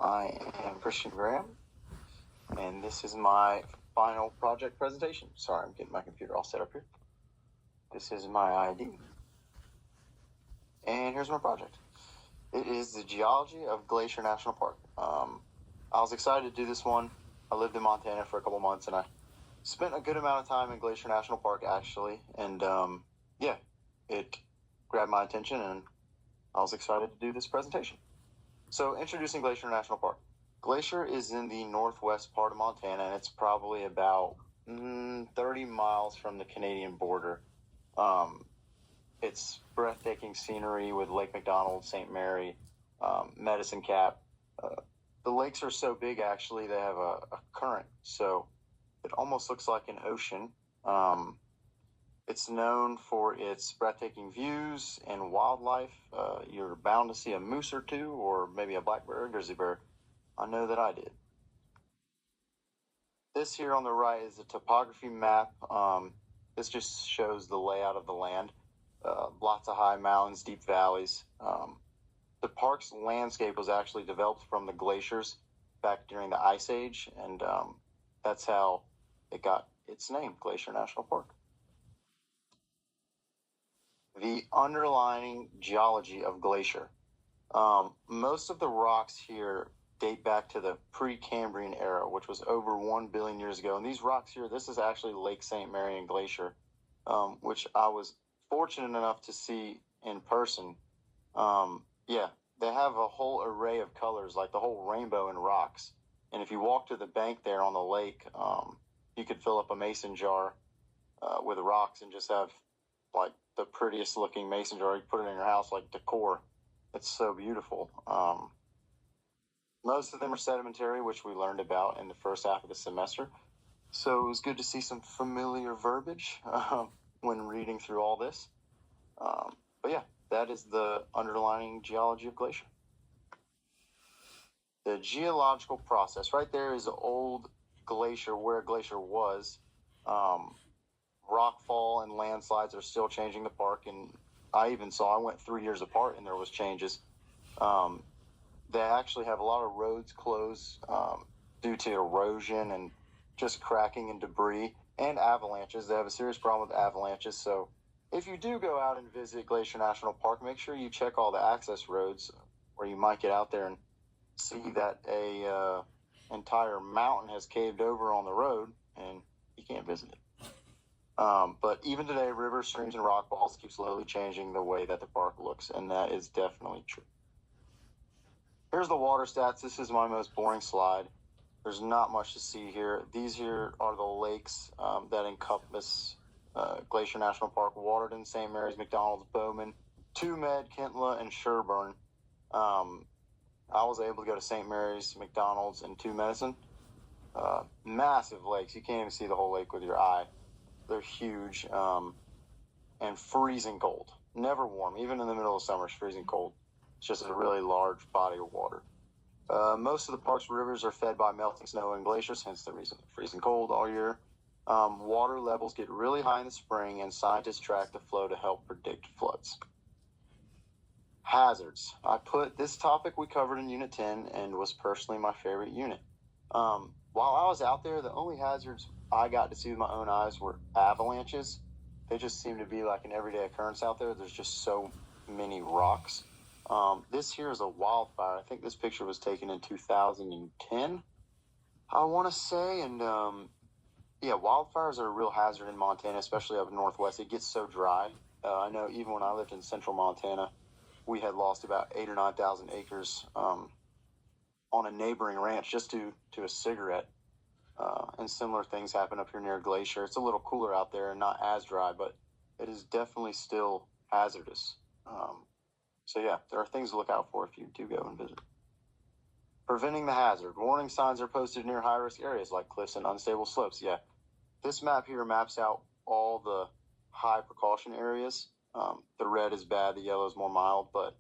I am Christian Graham, and this is my final project presentation. Sorry, I'm getting my computer all set up here. This is my ID. And here's my project. It is the geology of Glacier National Park. I was excited to do this one. I lived in Montana for a couple months, and I spent a good amount of time in Glacier National Park, actually. And it grabbed my attention, and I was excited to do this presentation. So, introducing Glacier National Park. Glacier is in the northwest part of Montana, and it's probably about 30 miles from the Canadian border. It's breathtaking scenery with Lake McDonald, St. Mary, Medicine Cap. The lakes are so big, actually, they have a current, so it almost looks like an ocean. It's known for its breathtaking views and wildlife. You're bound to see a moose or two, or maybe a black bear or grizzly bear. I know that I did. This here on the right is a topography map. This just shows the layout of the land. Lots of high mountains, deep valleys. The park's landscape was actually developed from the glaciers back during the Ice Age, and that's how it got its name, Glacier National Park. The underlying geology of Glacier. Most of the rocks here date back to the Precambrian era, which was over 1 billion years ago. And these rocks here, this is actually Lake St. Marion Glacier, which I was fortunate enough to see in person. They have a whole array of colors, like the whole rainbow in rocks. And if you walk to the bank there on the lake, you could fill up a mason jar with rocks and just have like the prettiest looking mason jar. You put it in your house like decor. It's so beautiful. Most of them are sedimentary, which we learned about in the first half of the semester. So it was good to see some familiar verbiage when reading through all this. That is the underlying geology of Glacier. The geological process. Right there is the old glacier, where Glacier was. Rockfall and landslides are still changing the park, and I went 3 years apart and there was changes. They actually have a lot of roads closed due to erosion and just cracking and debris and avalanches. They have a serious problem with avalanches. So if you do go out and visit Glacier National Park, make sure you check all the access roads, where you might get out there and see that a entire mountain has caved over on the road and you can't visit it. But even today, rivers, streams, and rock falls keep slowly changing the way that the park looks, and that is definitely true. Here's the water stats. This is my most boring slide. There's not much to see here. These here are the lakes that encompass Glacier National Park: Waterton, St. Mary's, McDonald's, Bowman, Tumed, Kintla, and Sherburne. I was able to go to St. Mary's, McDonald's, and Two Medicine. Massive lakes. You can't even see the whole lake with your eye. They're huge and freezing cold. Never warm. Even in the middle of summer, it's freezing cold. It's just a really large body of water. Most of the park's rivers are fed by melting snow and glaciers, hence the reason they're freezing cold all year. Water levels get really high in the spring, and scientists track the flow to help predict floods. Hazards. I put this topic we covered in Unit 10 and was personally my favorite unit. While I was out there, the only hazards I got to see with my own eyes were avalanches. They just seem to be like an everyday occurrence out there. There's just so many rocks. This here is a wildfire. I think this picture was taken in 2010, I want to say. And wildfires are a real hazard in Montana, especially up northwest. It gets so dry. I know even when I lived in central Montana, we had lost about 8,000 or 9,000 acres on a neighboring ranch just to a cigarette. And similar things happen up here near Glacier. It's a little cooler out there and not as dry, but it is definitely still hazardous. There are things to look out for if you do go and visit. Preventing the hazard. Warning signs are posted near high-risk areas like cliffs and unstable slopes. This map here maps out all the high precaution areas. The red is bad, the yellow is more mild, but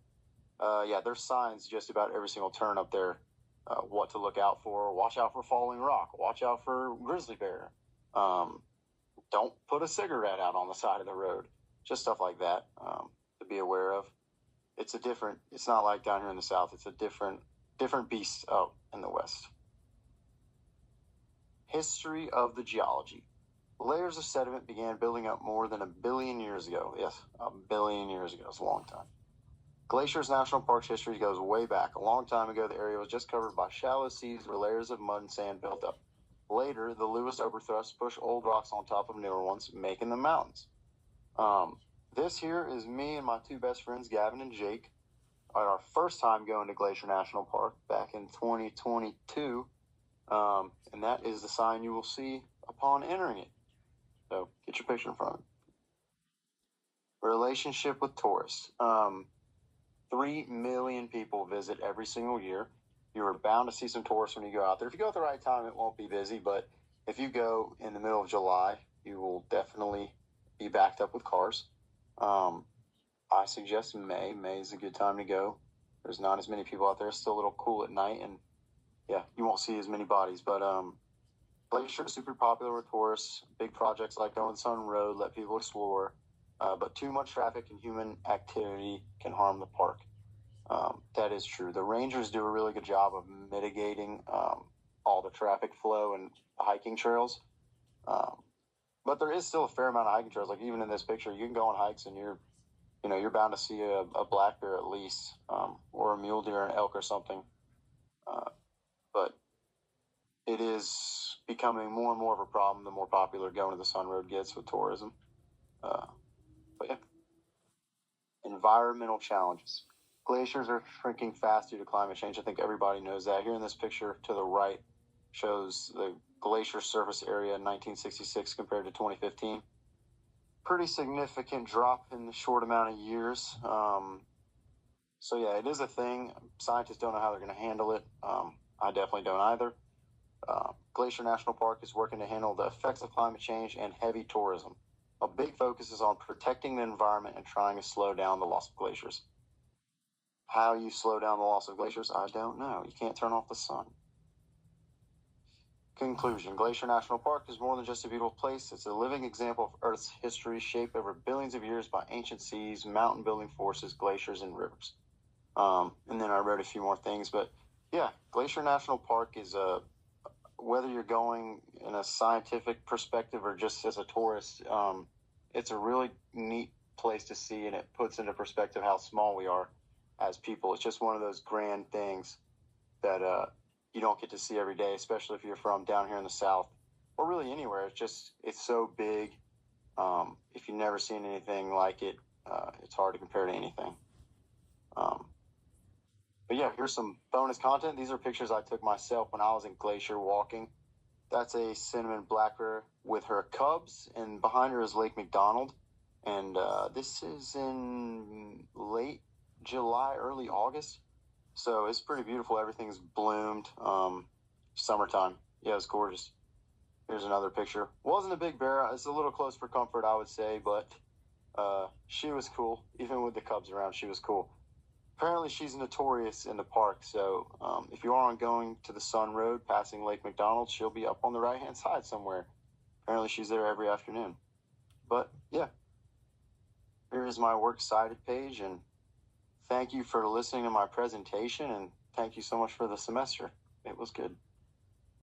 there's signs just about every single turn up there. What to look out for. Watch out for falling rock. Watch out for grizzly bear. Don't put a cigarette out on the side of the road. Just stuff like that to be aware of. It's not like down here in the South. It's a different different beasts out in the west. History of the geology. Layers of sediment began building up more than 1 billion years ago. Yes, 1 billion years ago. It's a long time. Glaciers National Park's history goes way back. A long time ago, the area was just covered by shallow seas where layers of mud and sand built up. Later, the Lewis overthrust pushed old rocks on top of newer ones, making them mountains. This here is me and my two best friends, Gavin and Jake, on our first time going to Glacier National Park back in 2022. And that is the sign you will see upon entering it. So get your picture in front of it. Relationship with tourists. 3 million people visit every single year. You are bound to see some tourists when you go out there. If you go at the right time, it won't be busy, but if you go in the middle of July, you will definitely be backed up with cars. I suggest May. May is a good time to go. There's not as many people out there. It's still a little cool at night, and yeah, you won't see as many bodies, but Glacier is super popular with tourists. Big projects like Going Sun Road let people explore, but too much traffic and human activity can harm the park. That is true. The rangers do a really good job of mitigating all the traffic flow and hiking trails, but there is still a fair amount of hiking trails. Like even in this picture, you can go on hikes and you're bound to see a black bear at least, or a mule deer, an elk, or something. But it is becoming more and more of a problem the more popular Going to the Sun Road gets with tourism. But yeah. Environmental challenges. Glaciers are shrinking fast due to climate change. I think everybody knows that. Here in this picture to the right shows the glacier surface area in 1966 compared to 2015. Pretty significant drop in the short amount of years. So yeah, it is a thing. Scientists don't know how they're going to handle it. I definitely don't either. Glacier National Park is working to handle the effects of climate change and heavy tourism. A big focus is on protecting the environment and trying to slow down the loss of glaciers. How you slow down the loss of glaciers, I don't know. You can't turn off the sun. Conclusion. Glacier National Park is more than just a beautiful place. It's a living example of Earth's history shaped over billions of years by ancient seas, mountain-building forces, glaciers, and rivers. And then I wrote a few more things, but yeah, Glacier National Park is whether you're going in a scientific perspective or just as a tourist, it's a really neat place to see, and it puts into perspective how small we are as people. It's just one of those grand things that you don't get to see every day, especially if you're from down here in the South or really anywhere. It's so big. If you've never seen anything like it, it's hard to compare to anything. But yeah, here's some bonus content. These are pictures I took myself when I was in Glacier walking. That's a cinnamon black bear with her cubs, and behind her is Lake McDonald. And this is in late July, early August. So it's pretty beautiful. Everything's bloomed. Summertime. Yeah, it's gorgeous. Here's another picture. Wasn't a big bear. It's a little close for comfort, I would say, but she was cool. Even with the cubs around, she was cool. Apparently, she's notorious in the park, so if you are on Going to the Sun Road, passing Lake McDonald, she'll be up on the right-hand side somewhere. Apparently, she's there every afternoon. But, yeah. Here is my works cited page, and thank you for listening to my presentation, and thank you so much for the semester. It was good.